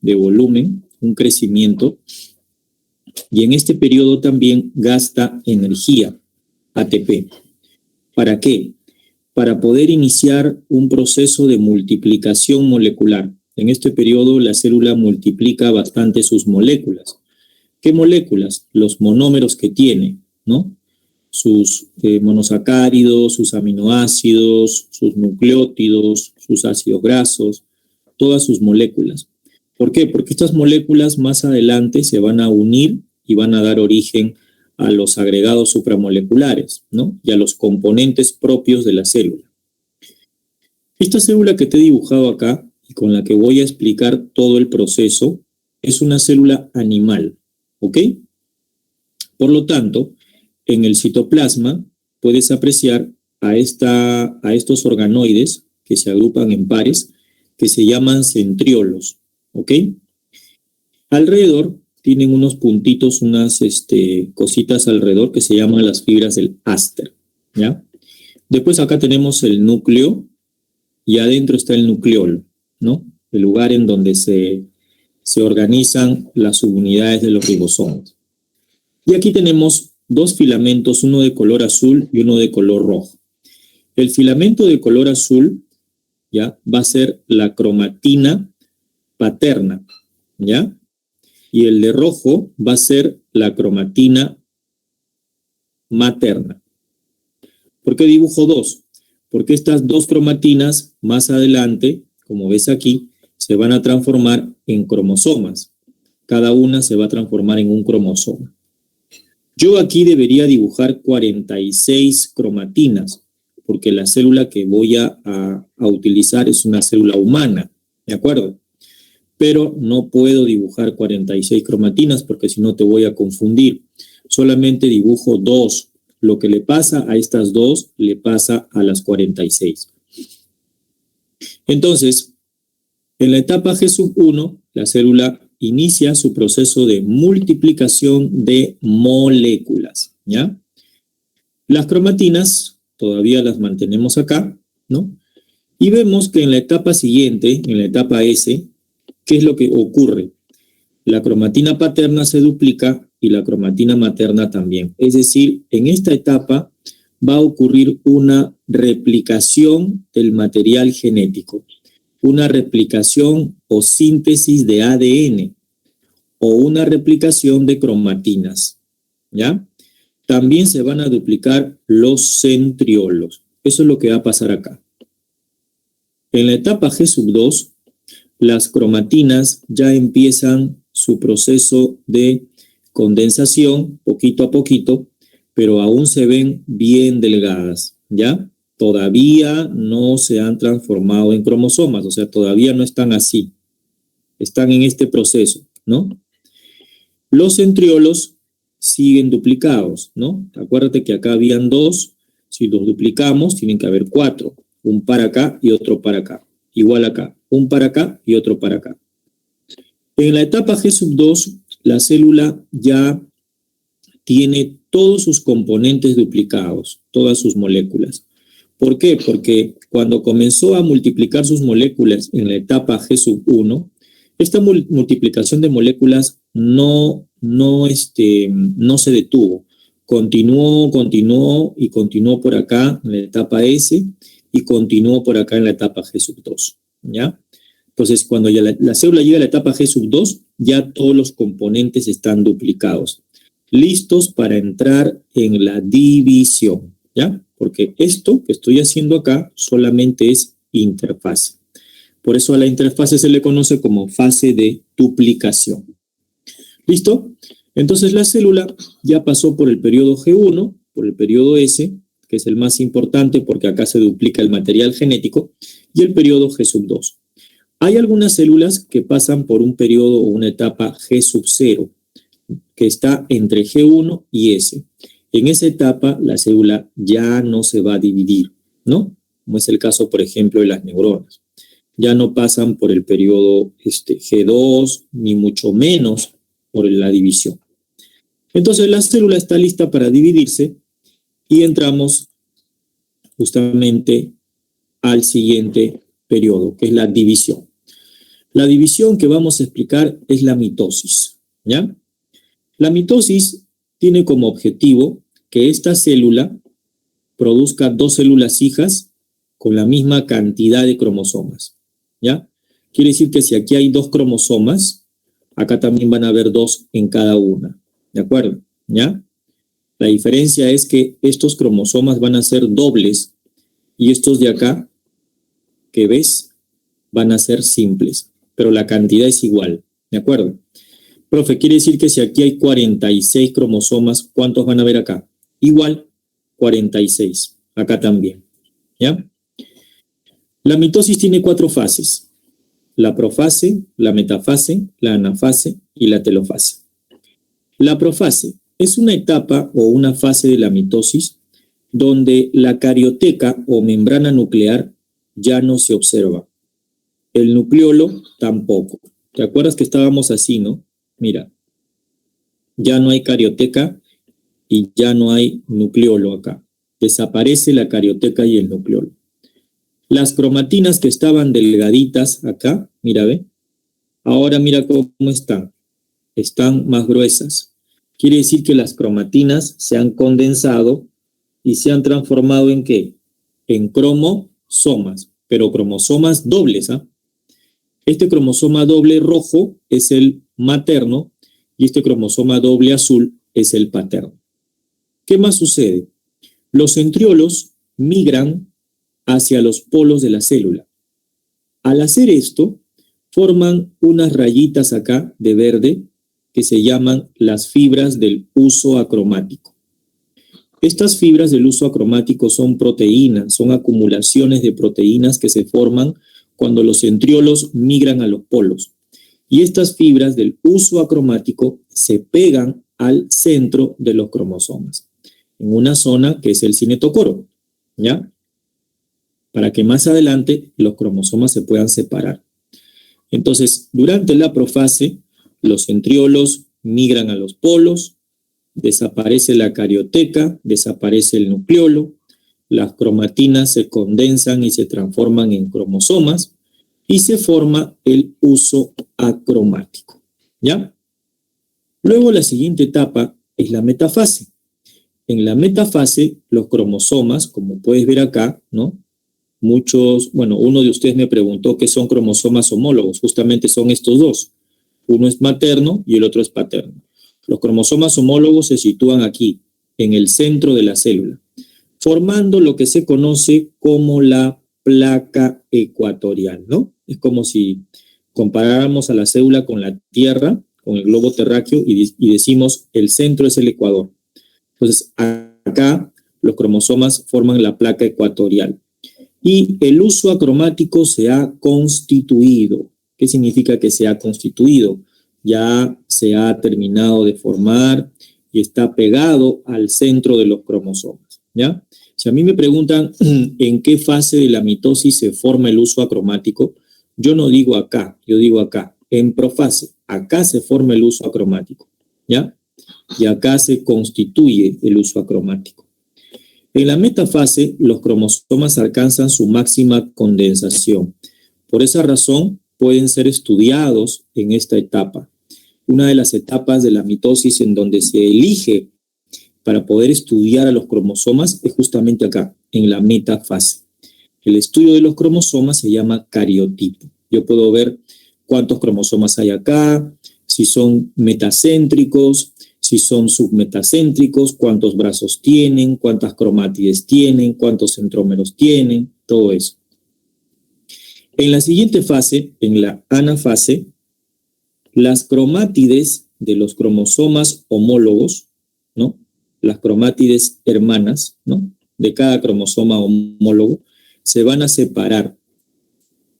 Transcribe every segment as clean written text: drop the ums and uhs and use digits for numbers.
de volumen, un crecimiento, y en este periodo también gasta energía, ATP. ¿Para qué? Para poder iniciar un proceso de multiplicación molecular. En este periodo la célula multiplica bastante sus moléculas. ¿Qué moléculas? Los monómeros que tiene, ¿no? Sus monosacáridos, sus aminoácidos, sus nucleótidos, sus ácidos grasos, todas sus moléculas. ¿Por qué? Porque estas moléculas más adelante se van a unir y van a dar origen a los agregados supramoleculares, ¿no? Y a los componentes propios de la célula. Esta célula que te he dibujado acá y con la que voy a explicar todo el proceso es una célula animal, ¿ok? Por lo tanto, en el citoplasma puedes apreciar a estos organoides que se agrupan en pares que se llaman centriolos, ¿ok? Alrededor tienen unos puntitos, unas cositas alrededor que se llaman las fibras del áster, ¿ya? Después acá tenemos el núcleo y adentro está el nucleolo, ¿no? El lugar en donde se organizan las subunidades de los ribosomas. Y aquí tenemos dos filamentos, uno de color azul y uno de color rojo. El filamento de color azul, ¿ya? Va a ser la cromatina paterna, ¿ya? Y el de rojo va a ser la cromatina materna. ¿Por qué dibujo dos? Porque estas dos cromatinas más adelante, como ves aquí, se van a transformar en cromosomas. Cada una se va a transformar en un cromosoma. Yo aquí debería dibujar 46 cromatinas, porque la célula que voy a utilizar es una célula humana, ¿de acuerdo? Pero no puedo dibujar 46 cromatinas porque si no te voy a confundir. Solamente dibujo dos. Lo que le pasa a estas dos, le pasa a las 46. Entonces, en la etapa G1, la célula inicia su proceso de multiplicación de moléculas, ¿ya? Las cromatinas todavía las mantenemos acá, ¿no? Y vemos que en la etapa siguiente, en la etapa S, ¿qué es lo que ocurre? La cromatina paterna se duplica y la cromatina materna también. Es decir, en esta etapa va a ocurrir una replicación del material genético, una replicación o síntesis de ADN o una replicación de cromatinas, ¿ya? También se van a duplicar los centriolos. Eso es lo que va a pasar acá. En la etapa G2, las cromatinas ya empiezan su proceso de condensación poquito a poquito, pero aún se ven bien delgadas, ¿ya? Todavía no se han transformado en cromosomas, o sea, todavía no están así. Están en este proceso, ¿no? Los centriolos siguen duplicados, ¿no? Acuérdate que acá habían dos, si los duplicamos tienen que haber cuatro, un para acá y otro para acá. Igual acá, un para acá y otro para acá. En la etapa G2, la célula ya tiene todos sus componentes duplicados, todas sus moléculas. ¿Por qué? Porque cuando comenzó a multiplicar sus moléculas en la etapa G1, esta multiplicación de moléculas no se detuvo. Continuó y continuó por acá en la etapa S y continuó por acá en la etapa G2, ¿ya? Entonces, cuando ya la célula llega a la etapa G2, ya todos los componentes están duplicados, listos para entrar en la división, ¿ya? Porque esto que estoy haciendo acá solamente es interfase. Por eso a la interfase se le conoce como fase de duplicación. ¿Listo? Entonces la célula ya pasó por el periodo G1, por el periodo S, que es el más importante porque acá se duplica el material genético, y el periodo G2. Hay algunas células que pasan por un periodo o una etapa G0, que está entre G1 y S. En esa etapa la célula ya no se va a dividir, ¿no? Como es el caso, por ejemplo, de las neuronas. Ya no pasan por el periodo G2, ni mucho menos por la división. Entonces la célula está lista para dividirse y entramos justamente al siguiente periodo, que es la división. La división que vamos a explicar es la mitosis, ¿ya? La mitosis tiene como objetivo que esta célula produzca 2 células hijas con la misma cantidad de cromosomas, ¿ya? Quiere decir que si aquí hay 2 cromosomas, acá también van a haber 2 en cada una, ¿de acuerdo? ¿Ya? La diferencia es que estos cromosomas van a ser dobles y estos de acá, que ves, van a ser simples, pero la cantidad es igual, ¿de acuerdo? Profe, quiere decir que si aquí hay 46 cromosomas, ¿cuántos van a haber acá? Igual, 46, acá también, ¿ya? La mitosis tiene 4 fases: la profase, la metafase, la anafase y la telofase. La profase es una etapa o una fase de la mitosis donde la carioteca o membrana nuclear ya no se observa. El nucleolo tampoco. ¿Te acuerdas que estábamos así, no? Mira, ya no hay carioteca y ya no hay nucleolo acá. Desaparece la carioteca y el nucleolo. Las cromatinas que estaban delgaditas acá, mira, ve, ahora mira cómo están. Están más gruesas. Quiere decir que las cromatinas se han condensado y se han transformado ¿en qué? En cromosomas, pero cromosomas dobles, ¿ah? Este cromosoma doble rojo es el materno y este cromosoma doble azul es el paterno. ¿Qué más sucede? Los centriolos migran hacia los polos de la célula. Al hacer esto, forman unas rayitas acá de verde que se llaman las fibras del huso acromático. Estas fibras del huso acromático son proteínas, son acumulaciones de proteínas que se forman cuando los centriolos migran a los polos. Y estas fibras del huso acromático se pegan al centro de los cromosomas, en una zona que es el cinetocoro, ¿ya? Para que más adelante los cromosomas se puedan separar. Entonces, durante la profase, los centriolos migran a los polos, desaparece la carioteca, desaparece el nucleolo, las cromatinas se condensan y se transforman en cromosomas y se forma el huso acromático, ¿ya? Luego la siguiente etapa es la metafase. En la metafase, los cromosomas, como puedes ver acá, ¿no? Uno de ustedes me preguntó qué son cromosomas homólogos, justamente son estos dos. Uno es materno y el otro es paterno. Los cromosomas homólogos se sitúan aquí, en el centro de la célula, formando lo que se conoce como la placa ecuatorial, ¿no? Es como si comparáramos a la célula con la Tierra, con el globo terráqueo, y decimos el centro es el ecuador. Entonces, acá los cromosomas forman la placa ecuatorial. Y el huso acromático se ha constituido. ¿Qué significa que se ha constituido? Ya se ha terminado de formar y está pegado al centro de los cromosomas, ¿ya? Si a mí me preguntan en qué fase de la mitosis se forma el huso acromático, yo no digo acá, yo digo acá, en profase. Acá se forma el huso acromático, ¿ya? Y acá se constituye el huso acromático. En la metafase, los cromosomas alcanzan su máxima condensación. Por esa razón, pueden ser estudiados en esta etapa. Una de las etapas de la mitosis en donde se elige para poder estudiar a los cromosomas es justamente acá, en la metafase. El estudio de los cromosomas se llama cariotipo. Yo puedo ver cuántos cromosomas hay acá, si son metacéntricos, si son submetacéntricos, cuántos brazos tienen, cuántas cromátides tienen, cuántos centrómeros tienen, todo eso. En la siguiente fase, en la anafase, las cromátides de los cromosomas homólogos, ¿no? Las cromátides hermanas, ¿no? De cada cromosoma homólogo, se van a separar.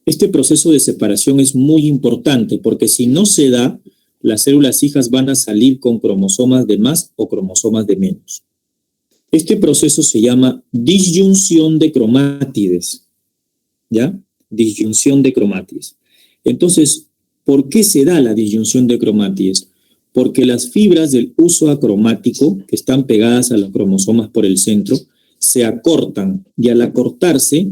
Este proceso de separación es muy importante porque si no se da, las células hijas van a salir con cromosomas de más o cromosomas de menos. Este proceso se llama disyunción de cromátides, ¿ya? Disyunción de cromátides. Entonces, ¿por qué se da la disyunción de cromátides? Porque las fibras del huso acromático, que están pegadas a los cromosomas por el centro, se acortan y al acortarse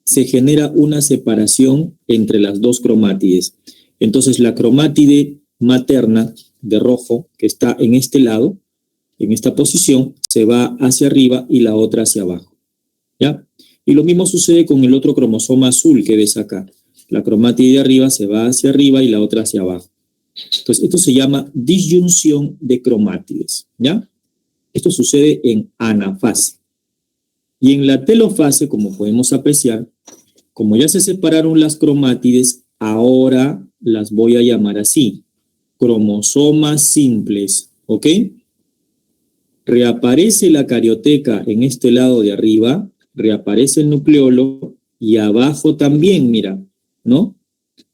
se genera una separación entre las dos cromátides. Entonces la cromátide materna de rojo que está en este lado, en esta posición, se va hacia arriba y la otra hacia abajo, ¿ya? Y lo mismo sucede con el otro cromosoma azul que ves acá. La cromátide de arriba se va hacia arriba y la otra hacia abajo. Entonces esto se llama disyunción de cromátides, ¿ya? Esto sucede en anafase. Y en la telofase, como podemos apreciar, como ya se separaron las cromátides, ahora las voy a llamar así, cromosomas simples, ¿ok? Reaparece la carioteca en este lado de arriba, reaparece el nucleolo y abajo también, mira, ¿no?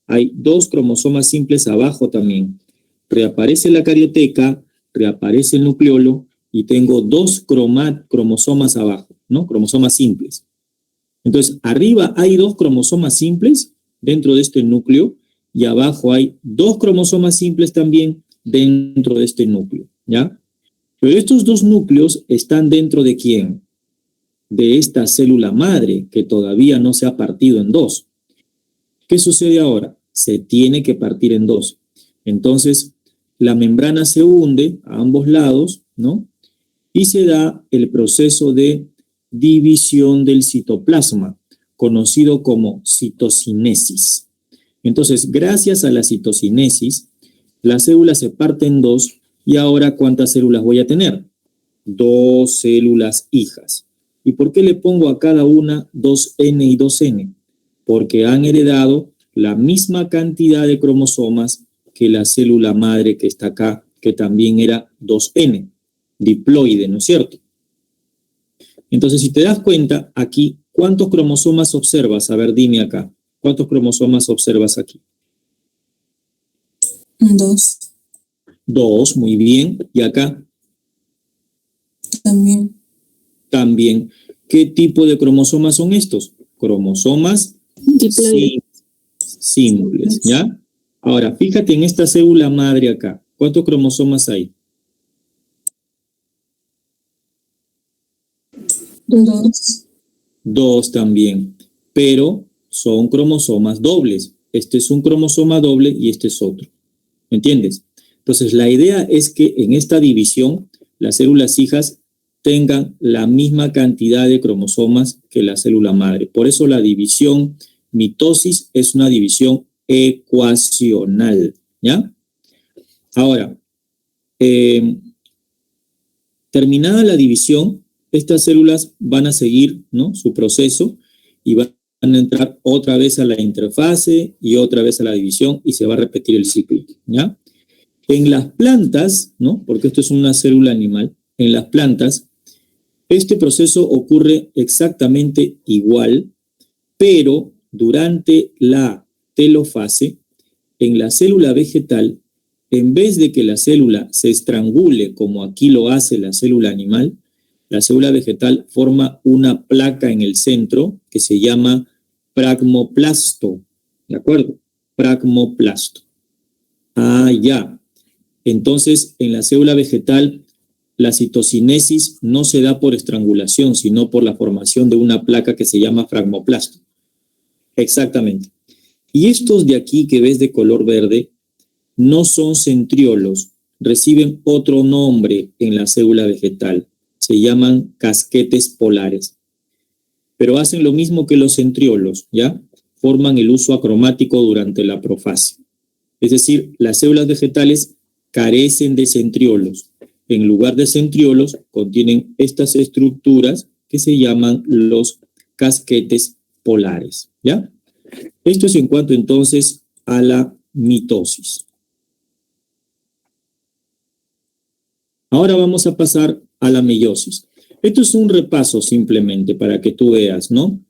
Hay 2 cromosomas simples abajo también. Reaparece la carioteca, reaparece el nucleolo y tengo 2 cromosomas abajo, ¿no? Cromosomas simples. Entonces, arriba hay 2 cromosomas simples dentro de este núcleo y abajo hay 2 cromosomas simples también dentro de este núcleo, ¿ya? Pero estos 2 núcleos están dentro de ¿quién? De esta célula madre que todavía no se ha partido en 2. ¿Qué sucede ahora? Se tiene que partir en 2. Entonces, la membrana se hunde a ambos lados, ¿no? Y se da el proceso de división del citoplasma, conocido como citocinesis. Entonces, gracias a la citocinesis, la célula se parte en 2 y ahora ¿cuántas células voy a tener? 2 células hijas. ¿Y por qué le pongo a cada una 2N y 2N? Porque han heredado la misma cantidad de cromosomas que la célula madre que está acá, que también era 2N, diploide, ¿no es cierto? Entonces, si te das cuenta, aquí, ¿cuántos cromosomas observas? A ver, dime acá. ¿Cuántos cromosomas observas aquí? 2. 2, muy bien. ¿Y acá? También. También. ¿Qué tipo de cromosomas son estos? Cromosomas simples, ¿ya? Ahora, fíjate en esta célula madre acá. ¿Cuántos cromosomas hay? 2. 2 también, pero son cromosomas dobles. Este es un cromosoma doble y este es otro. ¿Me entiendes? Entonces, la idea es que en esta división, las células hijas tengan la misma cantidad de cromosomas que la célula madre. Por eso la división mitosis es una división ecuacional, ¿ya? Ahora, terminada la división, estas células van a seguir, ¿no?, su proceso y van a entrar otra vez a la interfase y otra vez a la división y se va a repetir el ciclo, ¿ya? En las plantas, ¿no?, porque esto es una célula animal, en las plantas, este proceso ocurre exactamente igual, pero durante la telofase, en la célula vegetal, en vez de que la célula se estrangule como aquí lo hace la célula animal, la célula vegetal forma una placa en el centro que se llama pragmoplasto, ¿de acuerdo? Pragmoplasto. Ah, ya. Entonces, en la célula vegetal, la citocinesis no se da por estrangulación, sino por la formación de una placa que se llama pragmoplasto. Exactamente. Y estos de aquí que ves de color verde no son centriolos, reciben otro nombre en la célula vegetal. Se llaman casquetes polares. Pero hacen lo mismo que los centriolos, ¿ya? Forman el uso acromático durante la profase. Es decir, las células vegetales carecen de centriolos. En lugar de centriolos, contienen estas estructuras que se llaman los casquetes polares, ¿ya? Esto es en cuanto entonces a la mitosis. Ahora vamos a pasar a la meiosis. Esto es un repaso simplemente para que tú veas, ¿no?,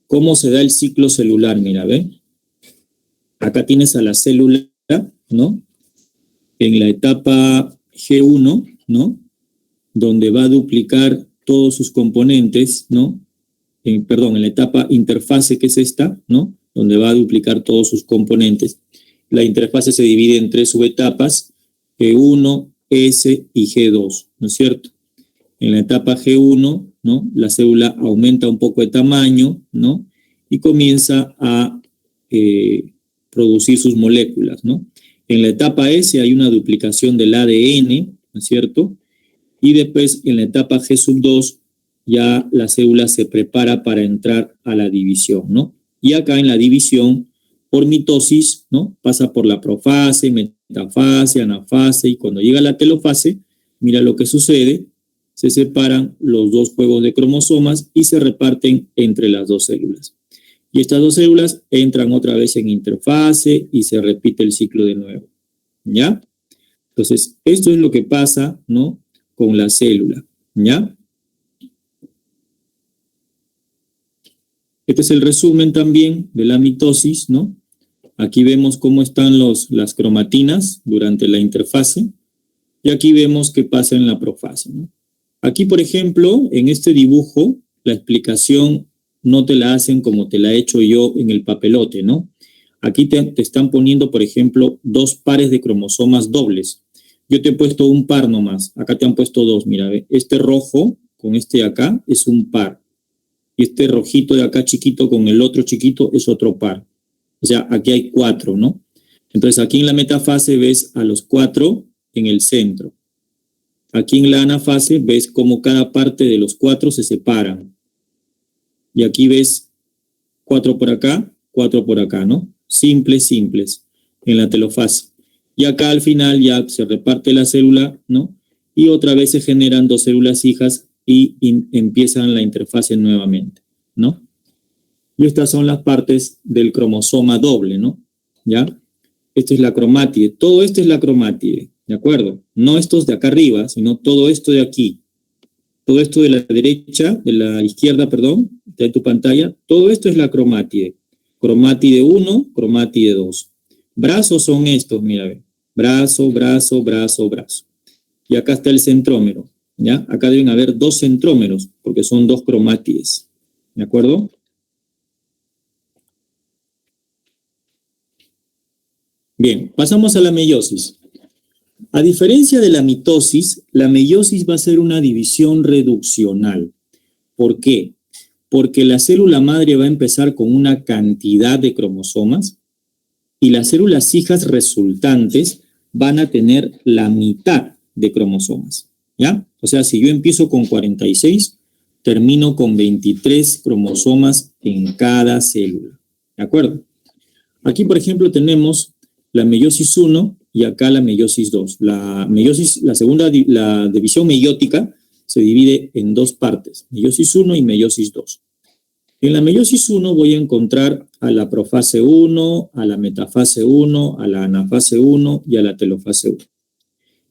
cómo se da el ciclo celular. Mira, ¿ve? Acá tienes a la célula, ¿no?, en la etapa G1, ¿no?, donde va a duplicar todos sus componentes, ¿no? En la etapa interfase, que es esta, ¿no?, donde va a duplicar todos sus componentes. La interfase se divide en 3 subetapas, G1, S y G2, ¿no es cierto? En la etapa G1, ¿no?, la célula aumenta un poco de tamaño, ¿no?, y comienza a producir sus moléculas, ¿no? En la etapa S hay una duplicación del ADN, ¿no es cierto? Y después en la etapa G2 ya la célula se prepara para entrar a la división, ¿no? Y acá en la división, por mitosis, ¿no? Pasa por la profase, metafase, anafase, y cuando llega a la telofase, mira lo que sucede, se separan los dos juegos de cromosomas y se reparten entre las dos células. Y estas dos células entran otra vez en interfase y se repite el ciclo de nuevo, ¿ya? Entonces, esto es lo que pasa, ¿no? Con la célula, ¿ya? Este es el resumen también de la mitosis, ¿no? Aquí vemos cómo están las cromatinas durante la interfase y aquí vemos qué pasa en la profase, ¿no? Aquí, por ejemplo, en este dibujo, la explicación no te la hacen como te la he hecho yo en el papelote, ¿no? Aquí te están poniendo, por ejemplo, 2 pares de cromosomas dobles. Yo te he puesto un par nomás. Acá te han puesto 2, mira, ¿ve? Este rojo con este de acá es un par. Y este rojito de acá chiquito con el otro chiquito es otro par. O sea, aquí hay 4, ¿no? Entonces, aquí en la metafase ves a los 4 en el centro. Aquí en la anafase ves cómo cada parte de los 4 se separan. Y aquí ves 4 por acá, ¿no? Simples. En la telofase. Y acá al final ya se reparte la célula, ¿no? Y otra vez se generan 2 células hijas y empiezan la interfase nuevamente, ¿no? Y estas son las partes del cromosoma doble, ¿no? ¿Ya? Esta es la cromátide. Todo esto es la cromátide, ¿de acuerdo? No estos de acá arriba, sino todo esto de aquí. Todo esto de la derecha, de la izquierda, perdón, de tu pantalla, todo esto es la cromátide. Cromátide 1, cromátide 2. Brazos son estos, mira, ve. Brazo. Y acá está el centrómero, ¿ya? Acá deben haber 2 centrómeros, porque son 2 cromátides, ¿de acuerdo? Bien, pasamos a la meiosis. A diferencia de la mitosis va a ser una división reduccional. ¿Por qué? Porque la célula madre va a empezar con una cantidad de cromosomas y las células hijas resultantes van a tener la mitad de cromosomas, ¿ya? O sea, si yo empiezo con 46, termino con 23 cromosomas en cada célula, ¿de acuerdo? Aquí, por ejemplo, tenemos la meiosis 1 y acá la meiosis 2. La división meiótica se divide en 2 partes, meiosis 1 y meiosis 2. En la meiosis 1 voy a encontrar a la profase 1, a la metafase 1, a la anafase 1 y a la telofase 1.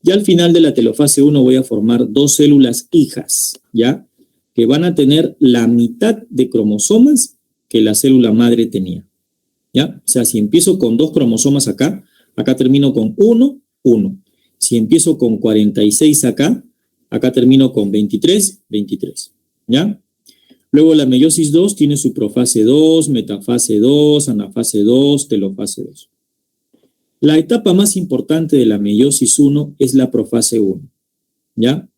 Y al final de la telofase 1 voy a formar 2 células hijas, ¿ya? Que van a tener la mitad de cromosomas que la célula madre tenía, ¿ya? O sea, si empiezo con 2 cromosomas acá termino con 1. Si empiezo con 46 acá termino con 23, ¿ya? Luego la meiosis 2 tiene su profase 2, metafase 2, anafase 2, telofase 2. La etapa más importante de la meiosis 1 es la profase 1, ¿ya?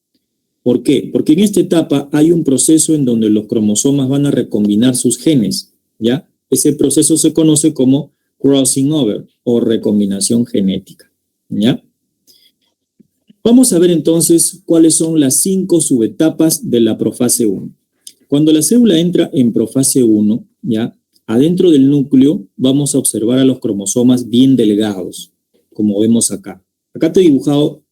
¿Por qué? Porque en esta etapa hay un proceso en donde los cromosomas van a recombinar sus genes, ¿ya? Ese proceso se conoce como crossing over o recombinación genética, ¿ya? Vamos a ver entonces cuáles son las 5 subetapas de la profase 1. Cuando la célula entra en profase 1, ¿ya? Adentro del núcleo vamos a observar a los cromosomas bien delgados, como vemos acá. Acá te he dibujado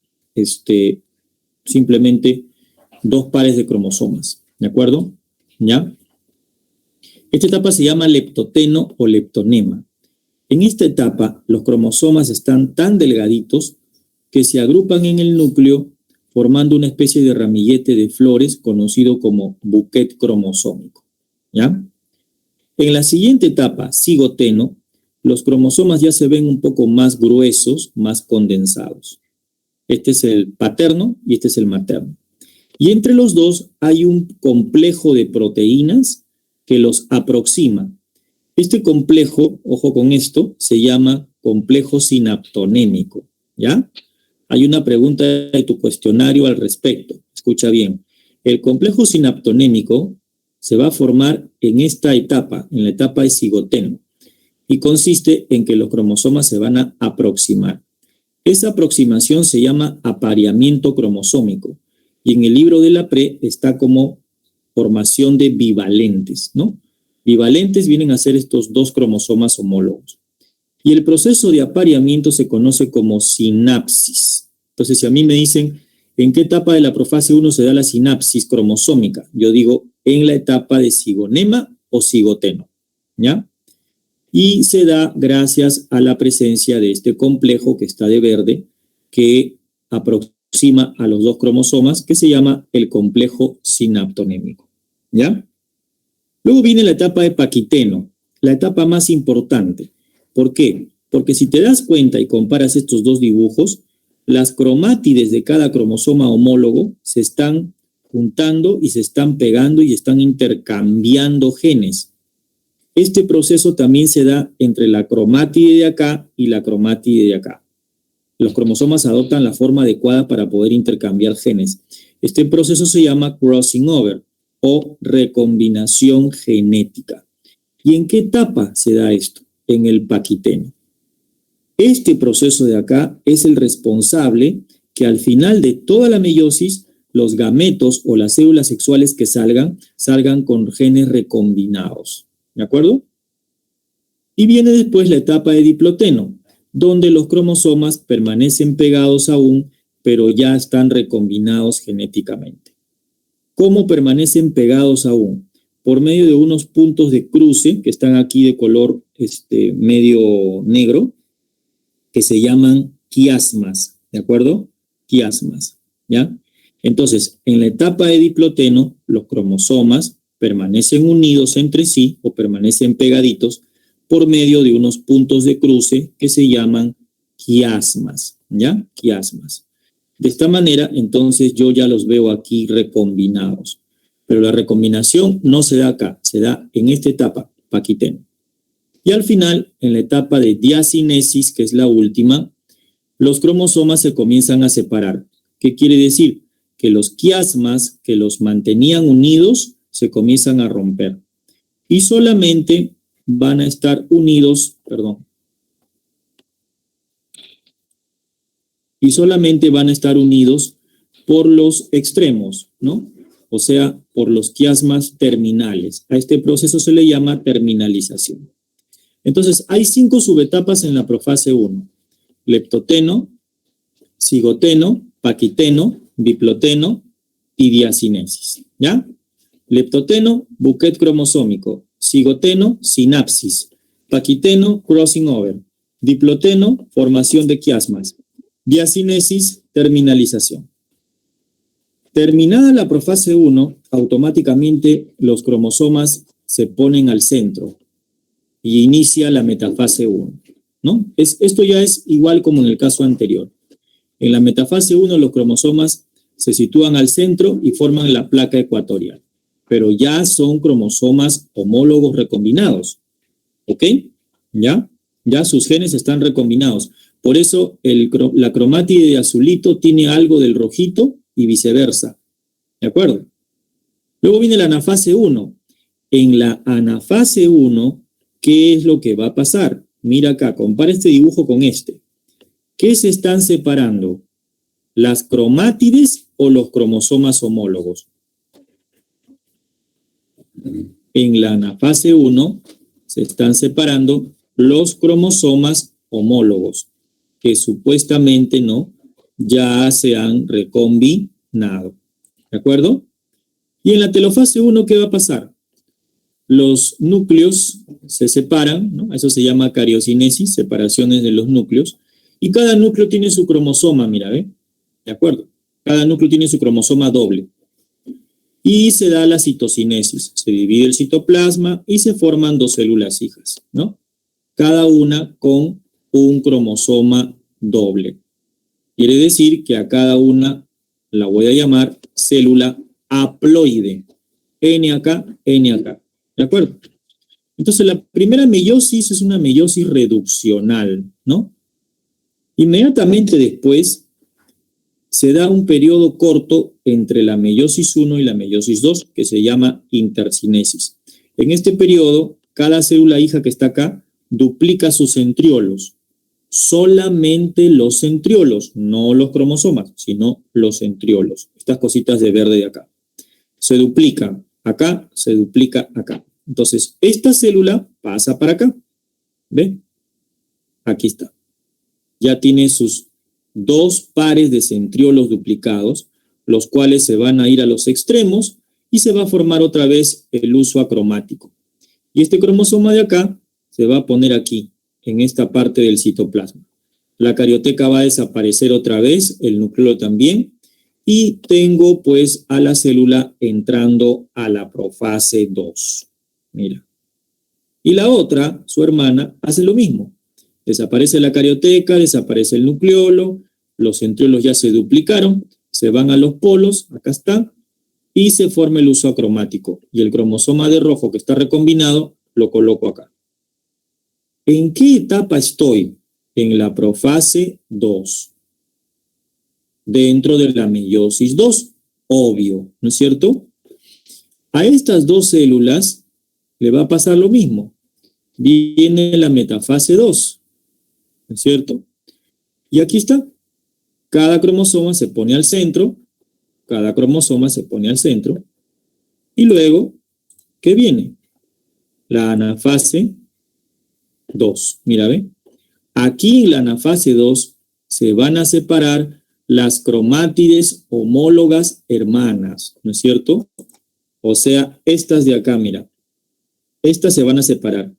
simplemente 2 pares de cromosomas, ¿de acuerdo? ¿Ya? Esta etapa se llama leptoteno o leptonema. En esta etapa, los cromosomas están tan delgaditos que se agrupan en el núcleo formando una especie de ramillete de flores conocido como buquet cromosómico, ¿ya? En la siguiente etapa, cigoteno, los cromosomas ya se ven un poco más gruesos, más condensados. Este es el paterno y este es el materno. Y entre los dos hay un complejo de proteínas que los aproxima. Este complejo, ojo con esto, se llama complejo sinaptonémico, ¿ya? Hay una pregunta de tu cuestionario al respecto. Escucha bien. El complejo sinaptonémico se va a formar en esta etapa, en la etapa de cigoteno. y consiste en que los cromosomas se van a aproximar. Esa aproximación se llama apareamiento cromosómico y en el libro de la PRE está como formación de bivalentes, ¿no? Bivalentes vienen a ser estos dos cromosomas homólogos. Y el proceso de apareamiento se conoce como sinapsis. Entonces, si a mí me dicen, ¿en qué etapa de la profase 1 se da la sinapsis cromosómica? Yo digo, en la etapa de cigonema o cigoteno, ¿ya? Y se da gracias a la presencia de este complejo que está de verde, que aproxima a los dos cromosomas, que se llama el complejo sinaptonémico, ¿ya? Luego viene la etapa de paquiteno, la etapa más importante. ¿Por qué? Porque si te das cuenta y comparas estos dos dibujos, las cromátides de cada cromosoma homólogo se están juntando y se están pegando y están intercambiando genes. Este proceso también se da entre la cromátide de acá y la cromátide de acá. Los cromosomas adoptan la forma adecuada para poder intercambiar genes. Este proceso se llama crossing over o recombinación genética. ¿Y en qué etapa se da esto? En el paquiteno. Este proceso de acá es el responsable que al final de toda la meiosis los gametos o las células sexuales que salgan con genes recombinados. ¿De acuerdo? Y viene después la etapa de diploteno, donde los cromosomas permanecen pegados aún, pero ya están recombinados genéticamente. ¿Cómo permanecen pegados aún? Por medio de unos puntos de cruce que están aquí de color medio negro, que se llaman quiasmas, ¿de acuerdo? Quiasmas, ¿ya? Entonces, en la etapa de diploteno, los cromosomas permanecen unidos entre sí o permanecen pegaditos por medio de unos puntos de cruce que se llaman quiasmas, ¿ya? Quiasmas. De esta manera, entonces, yo ya los veo aquí recombinados. Pero la recombinación no se da acá, se da en esta etapa, paquiteno. Y al final, en la etapa de diacinesis, que es la última, los cromosomas se comienzan a separar. ¿Qué quiere decir? Que los quiasmas que los mantenían unidos se comienzan a romper. Y solamente van a estar unidos, y solamente van a estar unidos por los extremos, ¿no? O sea, por los quiasmas terminales. A este proceso se le llama terminalización. Entonces, hay 5 subetapas en la profase 1. Leptoteno, cigoteno, paquiteno, diploteno y diacinesis, ¿ya? Leptoteno, buquet cromosómico. Cigoteno, sinapsis. Paquiteno, crossing over. Diploteno, formación de quiasmas. Diacinesis, terminalización. Terminada la profase 1, automáticamente los cromosomas se ponen al centro y inicia la metafase 1, ¿no? Esto ya es igual como en el caso anterior. En la metafase 1 los cromosomas se sitúan al centro y forman la placa ecuatorial, pero ya son cromosomas homólogos recombinados, ¿ok? ¿Ya? Ya sus genes están recombinados. Por eso la cromátide de azulito tiene algo del rojito y viceversa, ¿de acuerdo? Luego viene la anafase 1. En la anafase 1, ¿qué es lo que va a pasar? Mira acá, compara este dibujo con este. ¿Qué se están separando? ¿Las cromátides o los cromosomas homólogos? En la anafase 1 se están separando los cromosomas homólogos, que supuestamente no, ya se han recombinado. ¿De acuerdo? Y en la telofase 1, ¿qué va a pasar? Los núcleos se separan, ¿no? Eso se llama cariocinesis, separaciones de los núcleos, y cada núcleo tiene su cromosoma, mira, ¿ve? ¿De acuerdo? Cada núcleo tiene su cromosoma doble. Y se da la citocinesis, se divide el citoplasma y se forman 2 células hijas, ¿no? Cada una con un cromosoma doble. Quiere decir que a cada una la voy a llamar célula haploide. N acá, N acá. ¿De acuerdo? Entonces, la primera meiosis es una meiosis reduccional, ¿no? Inmediatamente después se da un periodo corto entre la meiosis 1 y la meiosis 2, que se llama intercinesis. En este periodo, cada célula hija que está acá duplica sus centriolos. Solamente los centriolos, no los cromosomas, sino los centriolos. Estas cositas de verde de acá. Se duplica acá, se duplica acá. Entonces, esta célula pasa para acá. ¿Ve? Aquí está. Ya tiene sus 2 pares de centriolos duplicados, los cuales se van a ir a los extremos y se va a formar otra vez el uso acromático. Y este cromosoma de acá se va a poner aquí, en esta parte del citoplasma. La carioteca va a desaparecer otra vez, el nucleolo también, y tengo pues a la célula entrando a la profase 2. Mira. Y la otra, su hermana, hace lo mismo. Desaparece la carioteca, desaparece el nucleolo, los centriolos ya se duplicaron, se van a los polos, acá está, y se forma el uso acromático. Y el cromosoma de rojo que está recombinado, lo coloco acá. ¿En qué etapa estoy? En la profase 2. Dentro de la meiosis 2, obvio, ¿no es cierto? A estas 2 células le va a pasar lo mismo. Viene la metafase 2, ¿no es cierto? Y aquí está. Cada cromosoma se pone al centro, cada cromosoma se pone al centro, y luego, ¿qué viene? La anafase 2. Mira, ¿ve? Aquí en la anafase 2 se van a separar las cromátides homólogas hermanas, ¿no es cierto? O sea, estas de acá, mira. Estas se van a separar.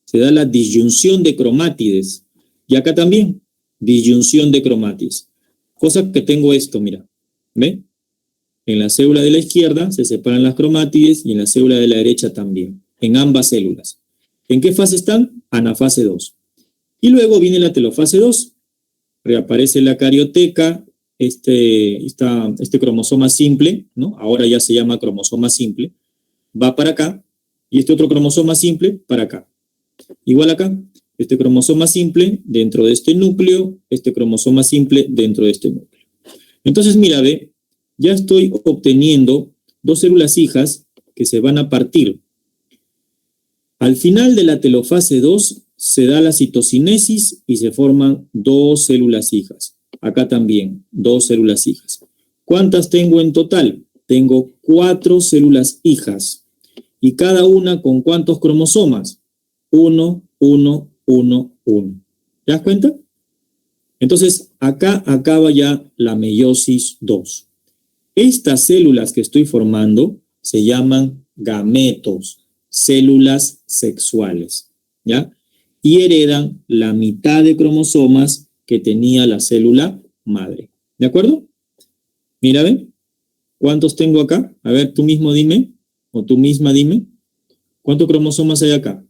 Se da la disyunción de cromátides. Y acá también, disyunción de cromátides. Cosa que tengo esto, mira. ¿Ve? En la célula de la izquierda se separan las cromátides y en la célula de la derecha también. En ambas células. ¿En qué fase están? Anafase 2. Y luego viene la telofase 2. Reaparece la carioteca, este cromosoma simple, ¿no? Ahora ya se llama cromosoma simple, va para acá, y este otro cromosoma simple para acá. Igual acá, este cromosoma simple dentro de este núcleo, este cromosoma simple dentro de este núcleo. Entonces, mira, ve, ya estoy obteniendo 2 células hijas que se van a partir. Al final de la telofase 2 se da la citocinesis y se forman 2 células hijas. Acá también, 2 células hijas. ¿Cuántas tengo en total? Tengo 4 células hijas. ¿Y cada una con cuántos cromosomas? 1, 1, 1, 1. ¿Te das cuenta? Entonces, acá acaba ya la meiosis 2. Estas células que estoy formando se llaman gametos, células sexuales, ¿ya? Y heredan la mitad de cromosomas que tenía la célula madre. ¿De acuerdo? Mira, ¿ven? ¿Cuántos tengo acá? A ver, tú mismo dime, o tú misma dime. ¿Cuántos cromosomas hay acá?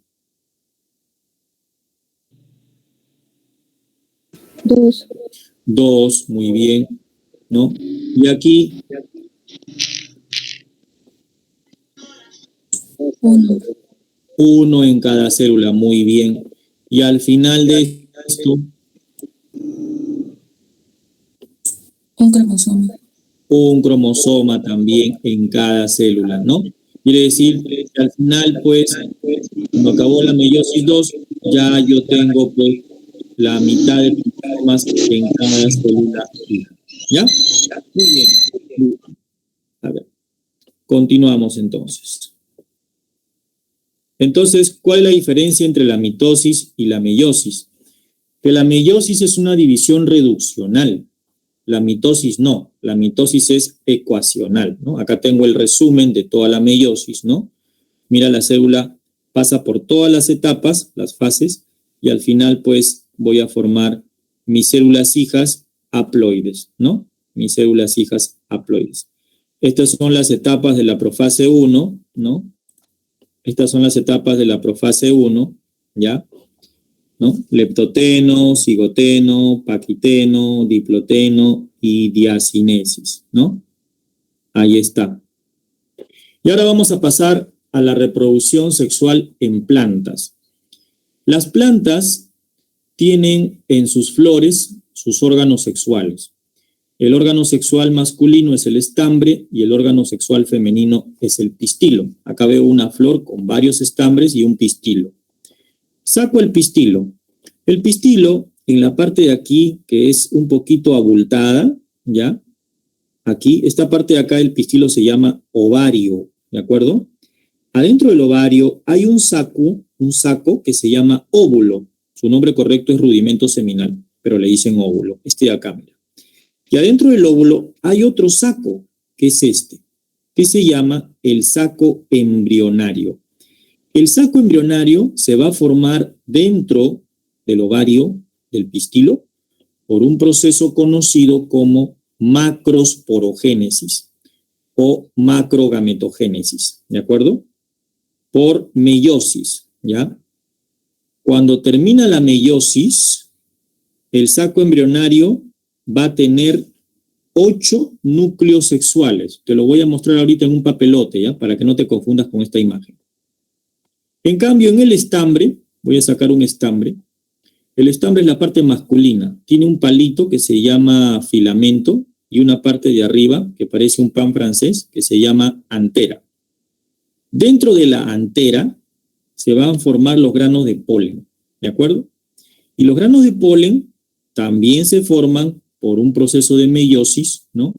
2. 2, muy bien, ¿no? Y aquí 1. 1 en cada célula, muy bien. Y al final de esto, Un cromosoma. un cromosoma también en cada célula, ¿no? Quiere decir que al final, pues, cuando acabó la meiosis 2, ya yo tengo, pues, la mitad de cromosomas en cada célula. ¿Ya? Muy bien. A ver, continuamos entonces. Entonces, ¿cuál es la diferencia entre la mitosis y la meiosis? Que la meiosis es una división reduccional. La mitosis no, la mitosis es ecuacional, ¿no? Acá tengo el resumen de toda la meiosis, ¿no? Mira, la célula pasa por todas las etapas, las fases, y al final, pues, voy a formar mis células hijas haploides, ¿no? Mis células hijas haploides. Estas son las etapas de la profase 1, ¿no? Estas son las etapas de la profase 1, ¿ya? ¿No? Leptoteno, cigoteno, paquiteno, diploteno y diacinesis, ¿no? Ahí está. Y ahora vamos a pasar a la reproducción sexual en plantas. Las plantas tienen en sus flores sus órganos sexuales. El órgano sexual masculino es el estambre y el órgano sexual femenino es el pistilo. Acá veo una flor con varios estambres y un pistilo. Saco el pistilo. El pistilo, en la parte de aquí, que es un poquito abultada, ¿ya? Aquí, esta parte de acá del pistilo se llama ovario, ¿de acuerdo? Adentro del ovario hay un saco que se llama óvulo. Su nombre correcto es rudimento seminal, pero le dicen óvulo. Este de acá, mira. Y adentro del óvulo hay otro saco, que es este, que se llama el saco embrionario. El saco embrionario se va a formar dentro del ovario del pistilo por un proceso conocido como macrosporogénesis o macrogametogénesis, ¿de acuerdo? Por meiosis, ¿ya? Cuando termina la meiosis, el saco embrionario va a tener 8 núcleos sexuales. Te lo voy a mostrar ahorita en un papelote, ¿ya? Para que no te confundas con esta imagen. En cambio, en el estambre, voy a sacar un estambre. El estambre es la parte masculina. Tiene un palito que se llama filamento y una parte de arriba que parece un pan francés que se llama antera. Dentro de la antera se van a formar los granos de polen, ¿de acuerdo? Y los granos de polen también se forman por un proceso de meiosis, ¿no?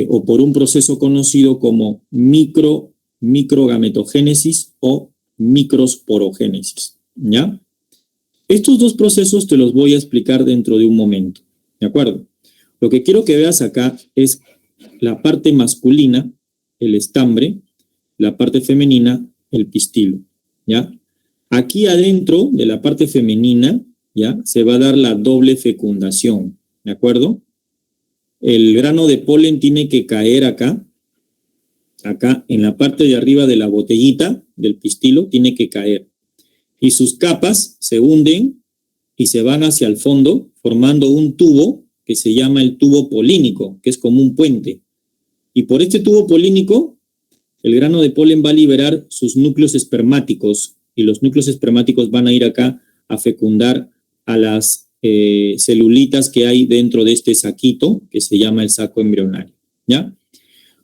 O por un proceso conocido como microgametogénesis o microsporogénesis, ¿ya? Estos dos procesos te los voy a explicar dentro de un momento, ¿de acuerdo? Lo que quiero que veas acá es la parte masculina, el estambre, la parte femenina, el pistilo, ¿ya? Aquí adentro de la parte femenina, ¿ya? Se va a dar la doble fecundación, ¿de acuerdo? El grano de polen tiene que caer acá en la parte de arriba de la botellita del pistilo, tiene que caer. Y sus capas se hunden y se van hacia el fondo, formando un tubo que se llama el tubo polínico, que es como un puente. Y por este tubo polínico, el grano de polen va a liberar sus núcleos espermáticos, y los núcleos espermáticos van a ir acá a fecundar a las celulitas que hay dentro de este saquito, que se llama el saco embrionario, ¿ya?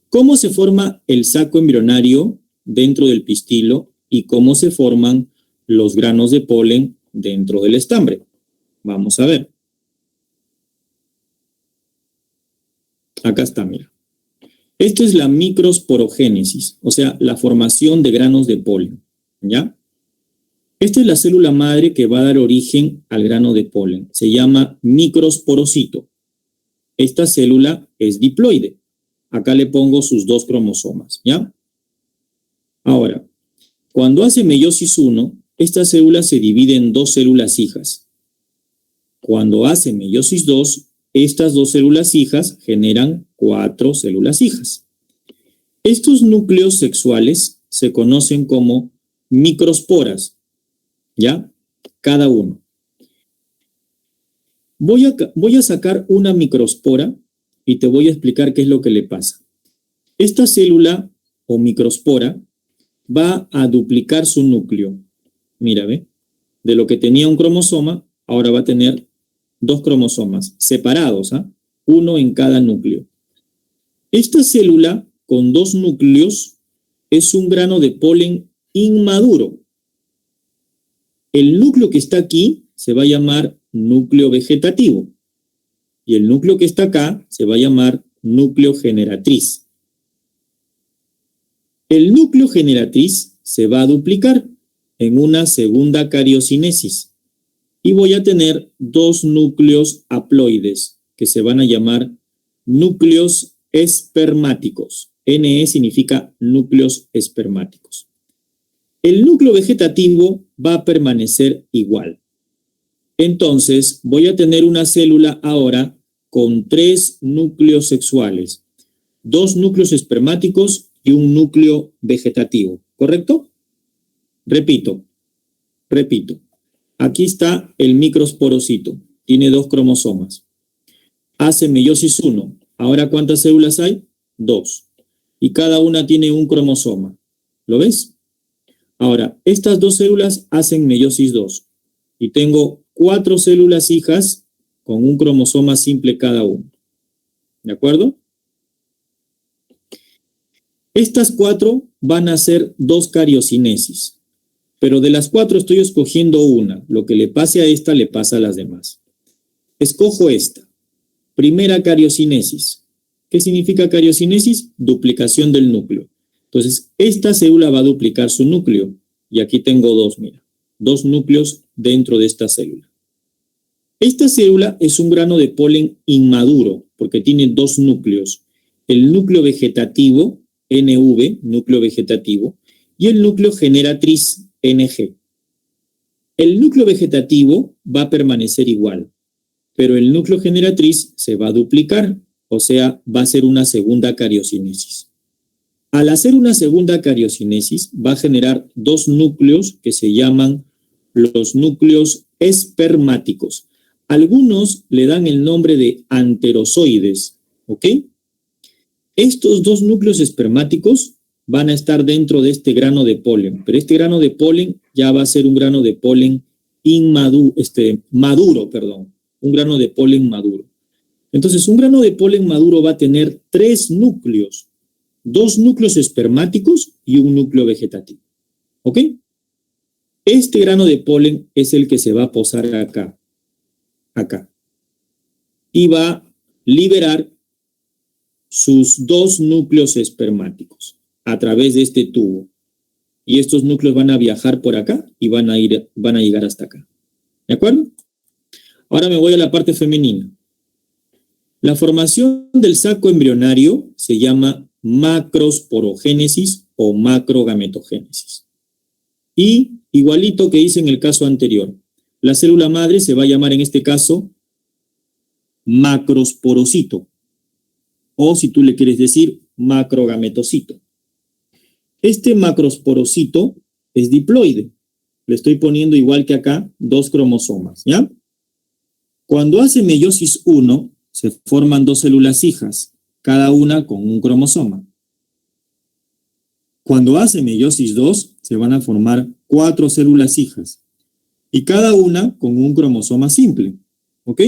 ¿Cómo se forma el saco embrionario dentro del pistilo y cómo se forman los granos de polen dentro del estambre? Vamos a ver. Acá está, mira. Esto es la microsporogénesis, o sea, la formación de granos de polen, ¿ya? Esta es la célula madre que va a dar origen al grano de polen. Se llama microsporocito. Esta célula es diploide. Acá le pongo sus 2 cromosomas, ¿ya? Ahora, cuando hace meiosis 1, esta célula se divide en 2 células hijas. Cuando hace meiosis 2, estas 2 células hijas generan 4 células hijas. Estos núcleos sexuales se conocen como microsporas, ¿ya? Cada uno. Voy a sacar una microspora y te voy a explicar qué es lo que le pasa. Esta célula o microspora va a duplicar su núcleo. Mira, ¿ve? De lo que tenía un cromosoma, ahora va a tener 2 cromosomas separados, ¿ah? Uno en cada núcleo. Esta célula con 2 núcleos es un grano de polen inmaduro. El núcleo que está aquí se va a llamar núcleo vegetativo y el núcleo que está acá se va a llamar núcleo generatriz. El núcleo generatriz se va a duplicar en una segunda cariocinesis y voy a tener 2 núcleos haploides que se van a llamar núcleos espermáticos. NE significa núcleos espermáticos. El núcleo vegetativo va a permanecer igual. Entonces, voy a tener una célula ahora con 3 núcleos sexuales, 2 núcleos espermáticos y un núcleo vegetativo, ¿correcto? Repito. Aquí está el microsporocito, tiene 2 cromosomas. Hace meiosis 1. Ahora, ¿cuántas células hay? 2. Y cada una tiene un cromosoma. ¿Lo ves? Ahora, estas 2 células hacen meiosis 2 y tengo 4 células hijas con un cromosoma simple cada uno. ¿De acuerdo? Estas 4 van a hacer 2 cariocinesis. Pero de las 4 estoy escogiendo una. Lo que le pase a esta, le pasa a las demás. Escojo esta. Primera cariocinesis. ¿Qué significa cariocinesis? Duplicación del núcleo. Entonces, esta célula va a duplicar su núcleo. Y aquí tengo 2, mira. 2 núcleos dentro de esta célula. Esta célula es un grano de polen inmaduro, porque tiene 2 núcleos. El núcleo vegetativo, NV, núcleo vegetativo, y el núcleo generatriz, NG. El núcleo vegetativo va a permanecer igual, pero el núcleo generatriz se va a duplicar, o sea, va a ser una segunda cariocinesis. Al hacer una segunda cariocinesis, va a generar 2 núcleos que se llaman los núcleos espermáticos. Algunos le dan el nombre de anterozoides, ¿ok? Estos 2 núcleos espermáticos van a estar dentro de este grano de polen, pero este grano de polen ya va a ser un grano de polen maduro, un grano de polen maduro. Entonces, un grano de polen maduro va a tener 3 núcleos, 2 núcleos espermáticos y un núcleo vegetativo, ¿ok? Este grano de polen es el que se va a posar acá, y va a liberar sus 2 núcleos espermáticos a través de este tubo. Y estos núcleos van a viajar por acá y van a llegar hasta acá. ¿De acuerdo? Ahora me voy a la parte femenina. La formación del saco embrionario se llama macrosporogénesis o macrogametogénesis. Y igualito que hice en el caso anterior, la célula madre se va a llamar en este caso macrosporocito, o si tú le quieres decir macrogametocito. Este macrosporocito es diploide. Le estoy poniendo igual que acá 2 cromosomas, ¿ya? Cuando hace meiosis 1, se forman 2 células hijas, cada una con un cromosoma. Cuando hace meiosis 2, se van a formar 4 células hijas, y cada una con un cromosoma simple, ¿ok?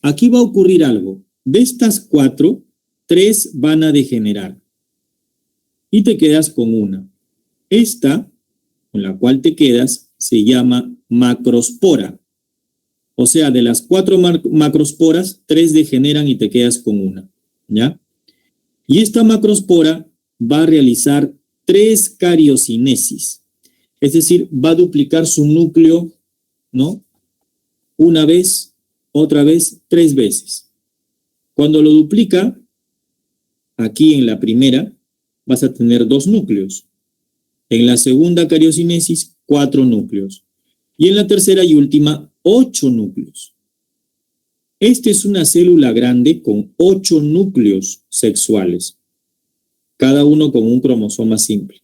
Aquí va a ocurrir algo. De estas 4, 3 van a degenerar. Y te quedas con una. Esta, con la cual te quedas, se llama macrospora. O sea, de las 4 macrosporas, 3 degeneran y te quedas con una, ¿ya? Y esta macrospora va a realizar 3 cariocinesis. Es decir, va a duplicar su núcleo, ¿no? Una vez, otra vez, 3 veces. Cuando lo duplica, aquí en la primera, vas a tener 2 núcleos. En la segunda cariocinesis, 4 núcleos. Y en la tercera y última, 8 núcleos. Esta es una célula grande con 8 núcleos sexuales, cada uno con un cromosoma simple.